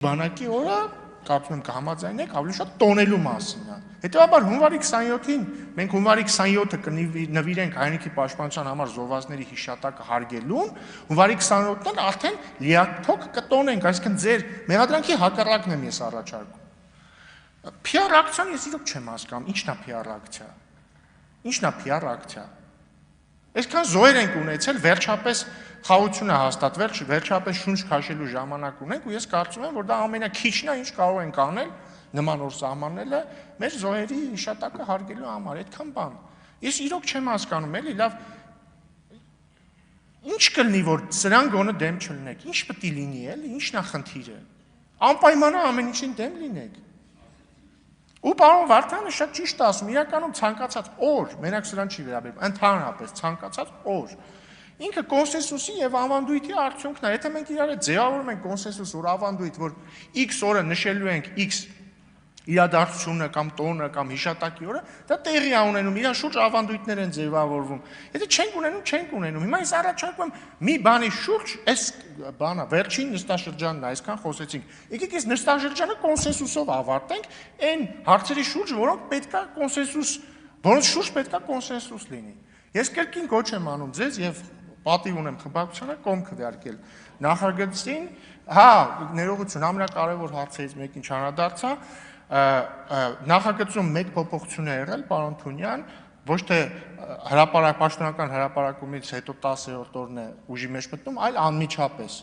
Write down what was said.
Բանակի օրը կարծում եմ կհամաձայնեք ավելի շատ տոնելու մասին է։ Հետևաբար հունվարի 27-ին մենք հունվարի 27-ը կնվիրենք հայրենիքի պաշտպանության համար զոհվածների հիշատակը հարգելուն, հունվարի 28-ն արդեն լիաթոք կտոնենք, այսինքն ձեր մեղադրանքի հակառակն եմ ես առաջարկում։ PR ակցիան ես իրոք չեմ հասկանում, ի՞նչն է PR ակցիա։ Ի՞նչն է PR ակցիա։ Այսքան զոհեր ենք ունեցել, վերջապես խաղությունը հաստատվել, վերջապես շունչ քաշելու ժամանակ ունենք ու ես կարծում եմ, որ դա ամենաքիչն է, ինչ կարող ենք անել նման օր սահմանելը մեր զոհերի հիշատակը հարգելու համար, այդքան բան։ Ես իրոք չեմ հասկանում, էլի, լավ, ինչ կլինի, որ սրան գոնը դեմ չլինեք, ինչ պետք է լինի, էլի, ինչն է խնդիրը։ Անպայման ամեն ինչին դեմ լինեք։ Ու պարոն Վարդանը շատ ճիշտ ասում, իրականում ցանկացած օր, մենակ սրան չի վերաբերվում, ընդհանրապես ցանկացած օր ինքը կոնսենսուսի եւ ավանդույթի արդյունքն է։ Եթե մենք իրար հետ ձևավորում ենք կոնսենսուս ու ավանդույթ, որ X օրը նշելու ենք X իրադարձությունը կամ տոնը կամ հիշատակի օրը, դա տեղի է ունենում, իր շուրջ ավանդույթներ են ձևավորվում։ Եթե չենք ունենում։ Հիմա ես առաջարկում եմ մի բանի շուրջ, այս բանը վերջին նստաշրջանն է, այսքան խոսեցինք։ Եկեք այս նստաշրջանը կոնսենսուսով ավարտենք այն հարցերի շուրջ, որոնց շուրջ պետքա կոնսենսուս լինի։ Ես կրկին կոչ եմ անում ձեզ եւ պատիվ ունեմ խմբակցությանը կողմ քվեարկել նախագծին, հա, ներողություն, ամենակարևոր հարցերից մեկին չանդրադարձա, նախագծում մեկ փոփոխություն է եղել, պարոն Թունյան, ոչ թե պաշտոնական հրապարակումից հետո 10-րդ օրն է ուժի մեջ մտնում, այլ անմիջապես։